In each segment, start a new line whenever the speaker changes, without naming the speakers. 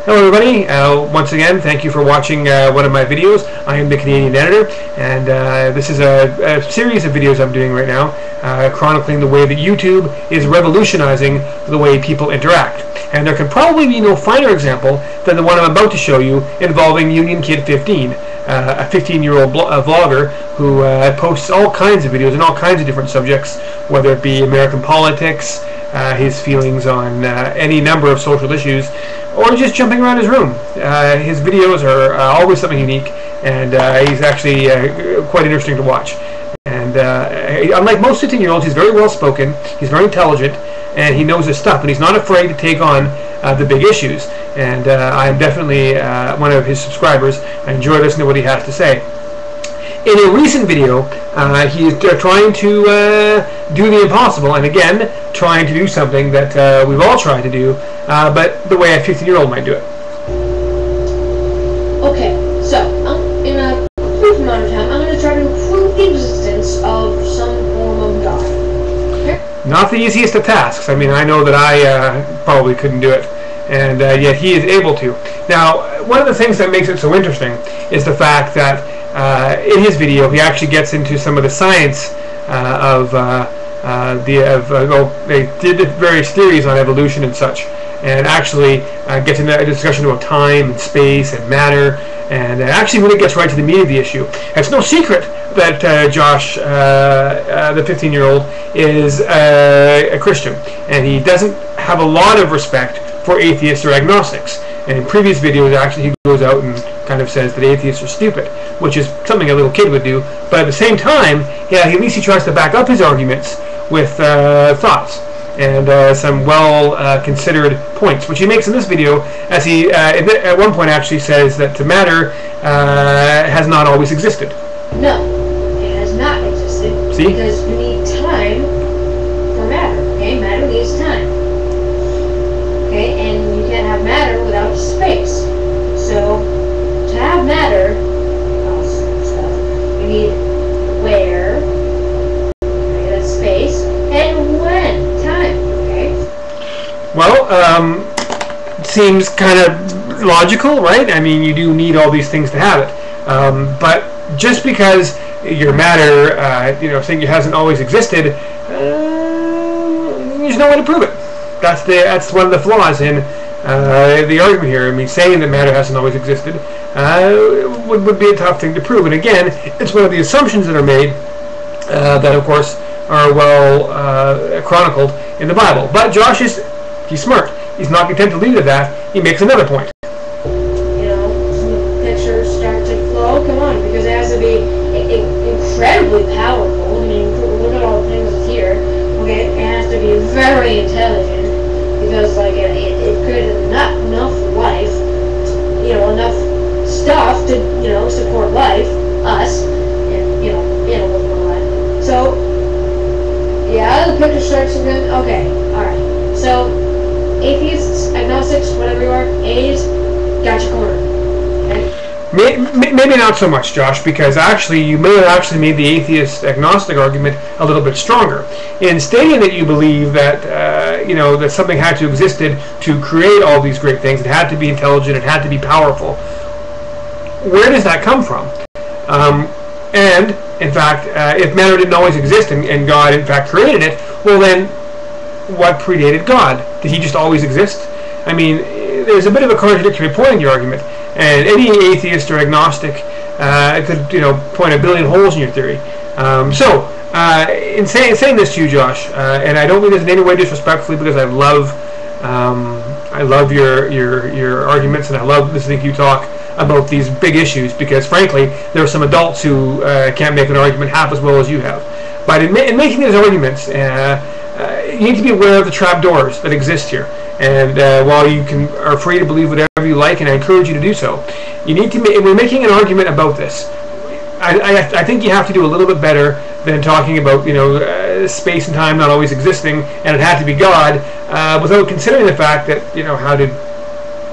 Hello everybody, once again thank you for watching one of my videos. I am the Canadian Editor, and this is a series of videos I'm doing right now chronicling the way that YouTube is revolutionizing the way people interact. And there can probably be no finer example than the one I'm about to show you involving Union Kid 15, a 15-year-old vlogger who posts all kinds of videos on all kinds of different subjects, whether it be American politics, his feelings on any number of social issues, or just jumping around his room. His videos are always something unique, and he's actually quite interesting to watch. And unlike most 15-year-olds, he's very well spoken, he's very intelligent, and he knows his stuff, and he's not afraid to take on the big issues. And I am definitely one of his subscribers. I enjoy listening to what he has to say. In a recent video, he is trying to do the impossible, and again, trying to do something that we've all tried to do, but the way a 15-year-old might do it.
Okay, so in a brief amount of time, I'm going to try to prove the existence of some form of God. Okay?
Not the easiest of tasks. I mean, I know that I probably couldn't do it, and yet he is able to. Now, one of the things that makes it so interesting is the fact that in his video, he actually gets into some of the science they did various theories on evolution and such, and actually gets into a discussion about time and space and matter, and actually really gets right to the meat of the issue. And it's no secret that Josh, the 15-year-old, is a Christian, and he doesn't have a lot of respect for atheists or agnostics. And in previous videos, actually, he goes out and kind of says that atheists are stupid, which is something a little kid would do. But at the same time, yeah, at least he tries to back up his arguments with thoughts and some well-considered points, which he makes in this video, as he at one point actually says that matter has not always existed.
No, it has not existed.
See?
Because you need time for matter. Okay, matter needs time. Okay, and you can't have matter without space. So, to have matter, you need where, okay, that's space, and when, time, okay?
Well, seems kind of logical, right? I mean, you do need all these things to have it. But just because your matter, saying it hasn't always existed, there's no way to prove it. That's one of the flaws in the argument here. I mean, saying that matter hasn't always existed would be a tough thing to prove. And again, it's one of the assumptions that are made that, of course, are well chronicled in the Bible. But Josh he's smart. He's not content to leave it at that. He makes another point.
You know, the picture starts to flow. Come on, because it has to be incredibly powerful. I mean, look at all the things here. Okay, it has to be very intelligent, because like it created enough life, enough stuff to support life, us, and animals and all that. So yeah, the picture starts again. Okay, all right. So atheists, agnostics, whatever you are, A's, got your corner. Okay?
Maybe not so much, Josh, because actually you may have actually made the atheist-agnostic argument a little bit stronger. In stating that you believe that that something had to existed to create all these great things, it had to be intelligent, it had to be powerful. Where does that come from? And in fact, if matter didn't always exist and God in fact created it, well then, what predated God? Did he just always exist? I mean, there's a bit of a contradictory point in your argument, and any atheist or agnostic could point a billion holes in your theory. In saying this to you, Josh, and I don't mean this in any way disrespectfully, because I love your arguments, and I love listening to you talk about these big issues, because frankly there are some adults who can't make an argument half as well as you have. But in making these arguments, you need to be aware of the trapdoors that exist here. And while you are free to believe whatever you like, and I encourage you to do so, you need to. When making an argument about this, I think you have to do a little bit better than talking about space and time not always existing, and it had to be God, without considering the fact that how did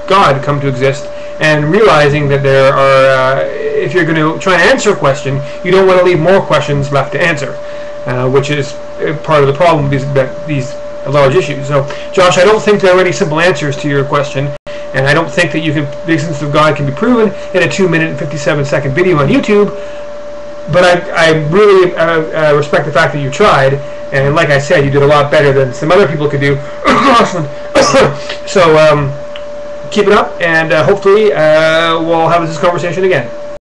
God come to exist, and realizing that there are if you're going to try and answer a question, you don't want to leave more questions left to answer, which is part of the problem with these large issues. So, Josh, I don't think there are any simple answers to your question, and I don't think that the existence of God can be proven in a 2-minute and 57-second video on YouTube. But I really respect the fact that you tried, and like I said, you did a lot better than some other people could do. So keep it up, and hopefully we'll have this conversation again.